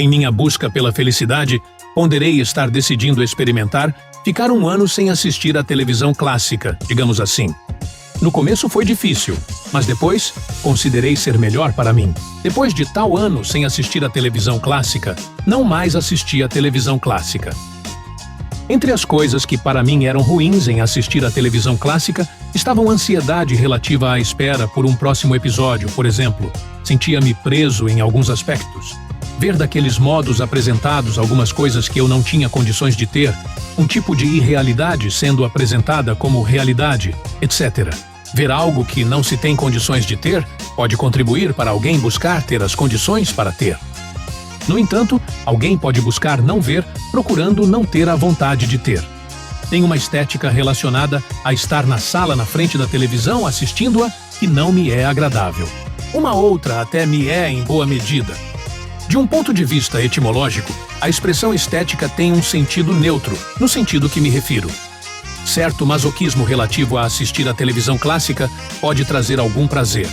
Em minha busca pela felicidade, ponderei estar decidindo experimentar ficar 1 ano sem assistir à televisão clássica, digamos assim. No começo foi difícil, mas depois considerei ser melhor para mim. Depois de tal ano sem assistir à televisão clássica, não mais assisti à televisão clássica. Entre as coisas que para mim eram ruins em assistir à televisão clássica, estavam a ansiedade relativa à espera por um próximo episódio, por exemplo. Sentia-me preso em alguns aspectos. Ver daqueles modos apresentados algumas coisas que eu não tinha condições de ter, um tipo de irrealidade sendo apresentada como realidade, etc. Ver algo que não se tem condições de ter pode contribuir para alguém buscar ter as condições para ter. No entanto, alguém pode buscar não ver, procurando não ter a vontade de ter. Tem uma estética relacionada a estar na sala na frente da televisão assistindo-a que não me é agradável. Uma outra até me é em boa medida. De um ponto de vista etimológico, a expressão estética tem um sentido neutro, no sentido que me refiro. Certo masoquismo relativo a assistir à televisão clássica pode trazer algum prazer.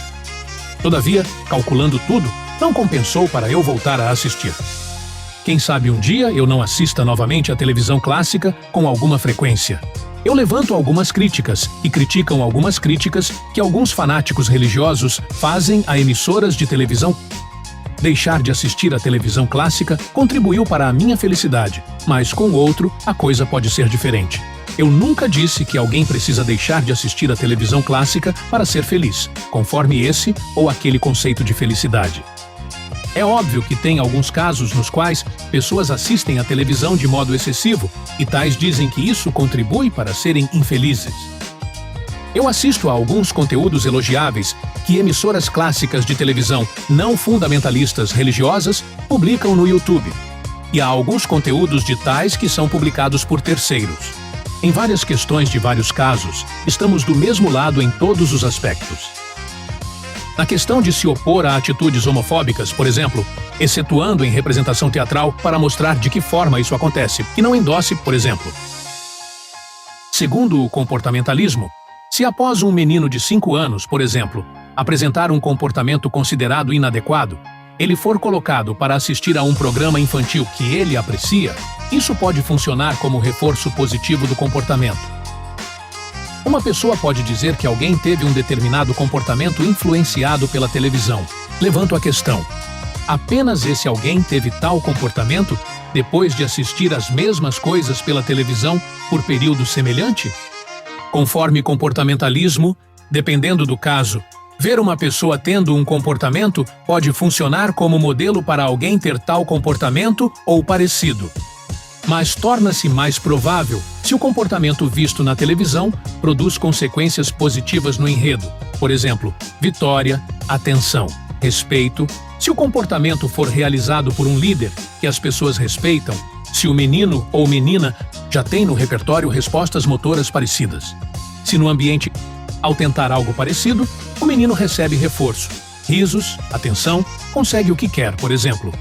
Todavia, calculando tudo, não compensou para eu voltar a assistir. Quem sabe um dia eu não assista novamente à televisão clássica com alguma frequência. Eu levanto algumas críticas e criticam algumas críticas que alguns fanáticos religiosos fazem a emissoras de televisão. Deixar de assistir à televisão clássica contribuiu para a minha felicidade, mas com o outro a coisa pode ser diferente. Eu nunca disse que alguém precisa deixar de assistir à televisão clássica para ser feliz, conforme esse ou aquele conceito de felicidade. É óbvio que tem alguns casos nos quais pessoas assistem à televisão de modo excessivo e tais dizem que isso contribui para serem infelizes. Eu assisto a alguns conteúdos elogiáveis que emissoras clássicas de televisão não fundamentalistas religiosas publicam no YouTube, e há alguns conteúdos de tais que são publicados por terceiros. Em várias questões de vários casos, estamos do mesmo lado em todos os aspectos. Na questão de se opor a atitudes homofóbicas, por exemplo, excetuando em representação teatral para mostrar de que forma isso acontece, que não endosse, por exemplo. Segundo o comportamentalismo, se após um menino de 5 anos, por exemplo, apresentar um comportamento considerado inadequado, ele for colocado para assistir a um programa infantil que ele aprecia, isso pode funcionar como reforço positivo do comportamento. Uma pessoa pode dizer que alguém teve um determinado comportamento influenciado pela televisão. Levanto a questão: apenas esse alguém teve tal comportamento depois de assistir às mesmas coisas pela televisão por período semelhante? Conforme comportamentalismo, dependendo do caso, ver uma pessoa tendo um comportamento pode funcionar como modelo para alguém ter tal comportamento ou parecido. Mas torna-se mais provável se o comportamento visto na televisão produz consequências positivas no enredo. Por exemplo, vitória, atenção, respeito. Se o comportamento for realizado por um líder que as pessoas respeitam, se o menino ou menina já tem no repertório respostas motoras parecidas. Se no ambiente, ao tentar algo parecido, o menino recebe reforço, risos, atenção, consegue o que quer, por exemplo.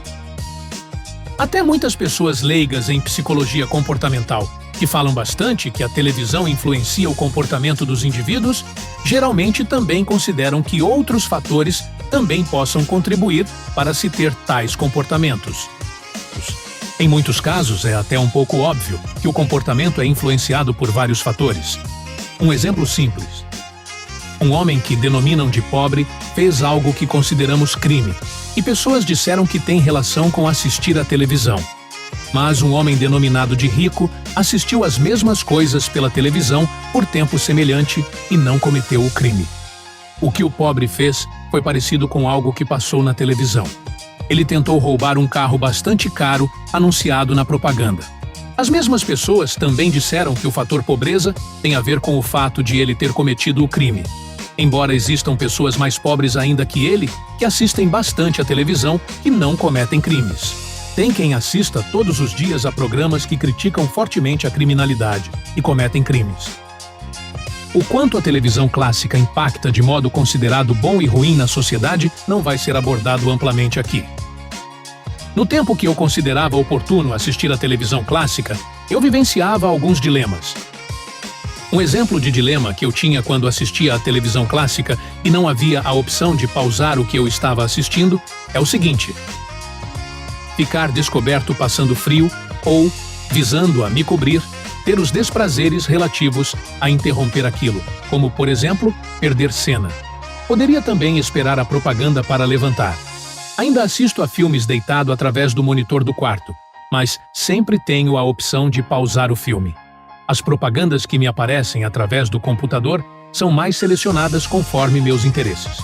Até muitas pessoas leigas em psicologia comportamental, que falam bastante que a televisão influencia o comportamento dos indivíduos, geralmente também consideram que outros fatores também possam contribuir para se ter tais comportamentos. Em muitos casos, é até um pouco óbvio que o comportamento é influenciado por vários fatores. Um exemplo simples. Um homem que denominam de pobre fez algo que consideramos crime, e pessoas disseram que tem relação com assistir à televisão. Mas um homem denominado de rico assistiu às mesmas coisas pela televisão por tempo semelhante e não cometeu o crime. O que o pobre fez foi parecido com algo que passou na televisão. Ele tentou roubar um carro bastante caro anunciado na propaganda. As mesmas pessoas também disseram que o fator pobreza tem a ver com o fato de ele ter cometido o crime. Embora existam pessoas mais pobres ainda que ele, que assistem bastante à televisão e não cometem crimes. Tem quem assista todos os dias a programas que criticam fortemente a criminalidade e cometem crimes. O quanto a televisão clássica impacta de modo considerado bom e ruim na sociedade não vai ser abordado amplamente aqui. No tempo que eu considerava oportuno assistir à televisão clássica, eu vivenciava alguns dilemas. Um exemplo de dilema que eu tinha quando assistia à televisão clássica e não havia a opção de pausar o que eu estava assistindo é o seguinte: ficar descoberto passando frio ou, visando a me cobrir, ter os desprazeres relativos a interromper aquilo, como, por exemplo, perder cena. Poderia também esperar a propaganda para levantar. Ainda assisto a filmes deitado através do monitor do quarto, mas sempre tenho a opção de pausar o filme. As propagandas que me aparecem através do computador são mais selecionadas conforme meus interesses.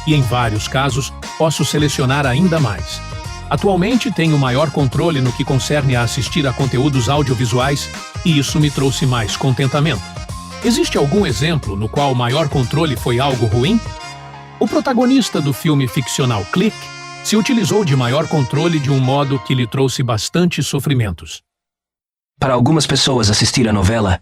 E em vários casos, posso selecionar ainda mais. Atualmente tenho maior controle no que concerne a assistir a conteúdos audiovisuais e isso me trouxe mais contentamento. Existe algum exemplo no qual o maior controle foi algo ruim? O protagonista do filme ficcional Click se utilizou de maior controle de um modo que lhe trouxe bastante sofrimentos. Para algumas pessoas assistir a novela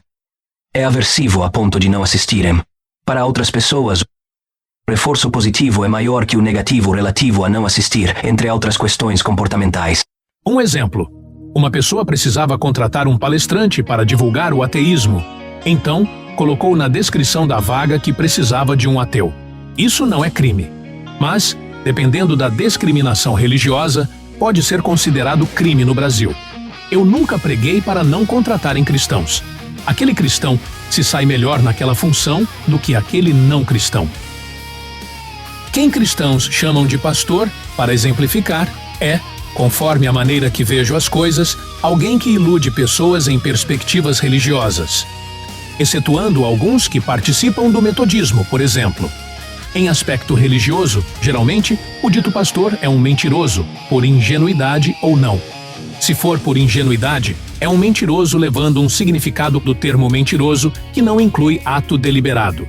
é aversivo a ponto de não assistirem. Para outras pessoas, o reforço positivo é maior que o negativo relativo a não assistir, entre outras questões comportamentais. Um exemplo. Uma pessoa precisava contratar um palestrante para divulgar o ateísmo. Então, colocou na descrição da vaga que precisava de um ateu. Isso não é crime. Mas, dependendo da discriminação religiosa, pode ser considerado crime no Brasil. Eu nunca preguei para não contratarem cristãos. Aquele cristão se sai melhor naquela função do que aquele não cristão. Quem cristãos chamam de pastor, para exemplificar, é, conforme a maneira que vejo as coisas, alguém que ilude pessoas em perspectivas religiosas. Excetuando alguns que participam do metodismo, por exemplo. Em aspecto religioso, geralmente, o dito pastor é um mentiroso, por ingenuidade ou não. Se for por ingenuidade, é um mentiroso levando um significado do termo mentiroso que não inclui ato deliberado.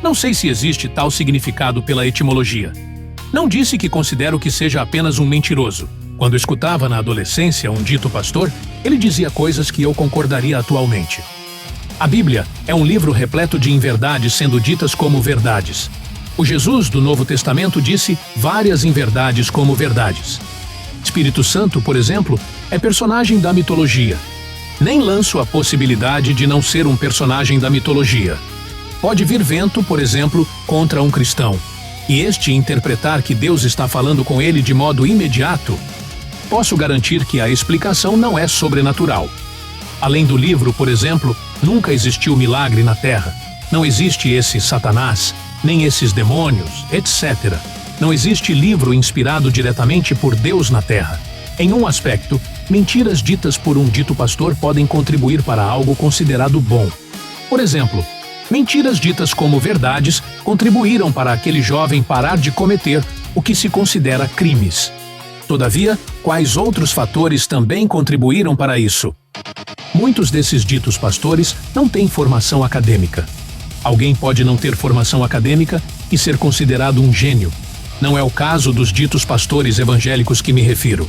Não sei se existe tal significado pela etimologia. Não disse que considero que seja apenas um mentiroso. Quando escutava na adolescência um dito pastor, ele dizia coisas que eu concordaria atualmente. A Bíblia é um livro repleto de inverdades sendo ditas como verdades. O Jesus do Novo Testamento disse várias inverdades como verdades. Espírito Santo, por exemplo, é personagem da mitologia. Nem lanço a possibilidade de não ser um personagem da mitologia. Pode vir vento, por exemplo, contra um cristão, e este interpretar que Deus está falando com ele de modo imediato. Posso garantir que a explicação não é sobrenatural. Além do livro, por exemplo, nunca existiu milagre na Terra. Não existe esse Satanás, nem esses demônios, etc. Não existe livro inspirado diretamente por Deus na Terra. Em um aspecto, mentiras ditas por um dito pastor podem contribuir para algo considerado bom. Por exemplo, mentiras ditas como verdades contribuíram para aquele jovem parar de cometer o que se considera crimes. Todavia, quais outros fatores também contribuíram para isso? Muitos desses ditos pastores não têm formação acadêmica. Alguém pode não ter formação acadêmica e ser considerado um gênio. Não é o caso dos ditos pastores evangélicos que me refiro.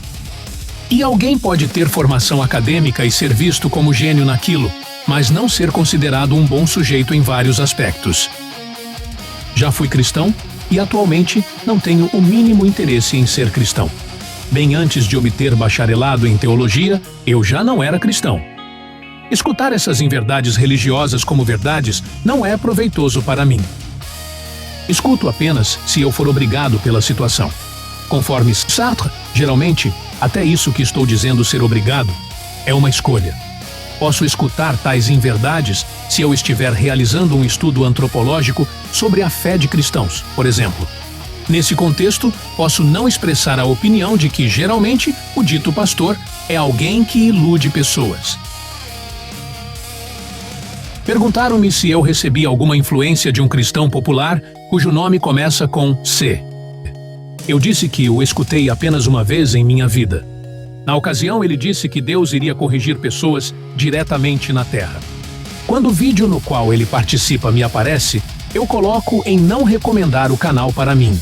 E alguém pode ter formação acadêmica e ser visto como gênio naquilo, mas não ser considerado um bom sujeito em vários aspectos. Já fui cristão e atualmente não tenho o mínimo interesse em ser cristão. Bem antes de obter bacharelado em teologia, eu já não era cristão. Escutar essas inverdades religiosas como verdades não é proveitoso para mim. Escuto apenas se eu for obrigado pela situação. Conforme Sartre, geralmente, até isso que estou dizendo ser obrigado é uma escolha. Posso escutar tais inverdades se eu estiver realizando um estudo antropológico sobre a fé de cristãos, por exemplo. Nesse contexto, posso não expressar a opinião de que, geralmente, o dito pastor é alguém que ilude pessoas. Perguntaram-me se eu recebi alguma influência de um cristão popular cujo nome começa com C. Eu disse que o escutei apenas uma vez em minha vida. Na ocasião, ele disse que Deus iria corrigir pessoas diretamente na Terra. Quando o vídeo no qual ele participa me aparece, eu coloco em não recomendar o canal para mim.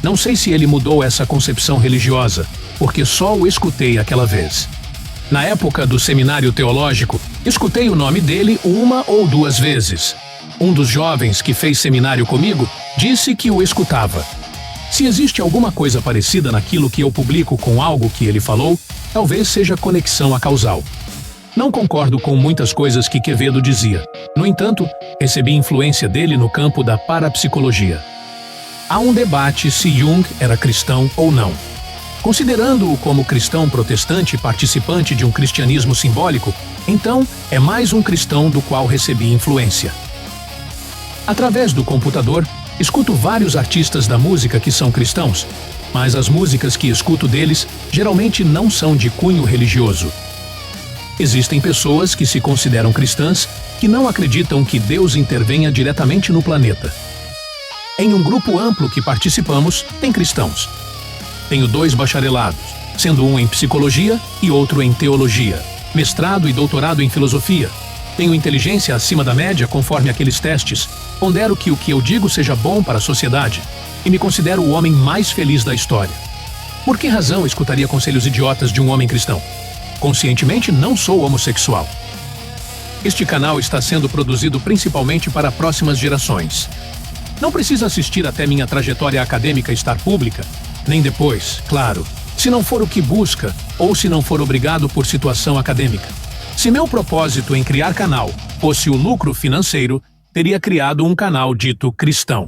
Não sei se ele mudou essa concepção religiosa, porque só o escutei aquela vez. Na época do seminário teológico, escutei o nome dele uma ou duas vezes. Um dos jovens que fez seminário comigo disse que o escutava. Se existe alguma coisa parecida naquilo que eu publico com algo que ele falou, talvez seja conexão a causal. Não concordo com muitas coisas que Quevedo dizia. No entanto, recebi influência dele no campo da parapsicologia. Há um debate se Jung era cristão ou não. Considerando-o como cristão protestante participante de um cristianismo simbólico, então é mais um cristão do qual recebi influência. Através do computador, escuto vários artistas da música que são cristãos, mas as músicas que escuto deles geralmente não são de cunho religioso. Existem pessoas que se consideram cristãs que não acreditam que Deus intervenha diretamente no planeta. Em um grupo amplo que participamos, tem cristãos. Tenho 2 bacharelados, sendo um em psicologia e outro em teologia, mestrado e doutorado em filosofia. Tenho inteligência acima da média conforme aqueles testes, pondero que o que eu digo seja bom para a sociedade e me considero o homem mais feliz da história. Por que razão escutaria conselhos idiotas de um homem cristão? Conscientemente não sou homossexual. Este canal está sendo produzido principalmente para próximas gerações. Não precisa assistir até minha trajetória acadêmica estar pública, nem depois, claro, se não for o que busca ou se não for obrigado por situação acadêmica. Se meu propósito em criar canal fosse o lucro financeiro, teria criado um canal dito cristão.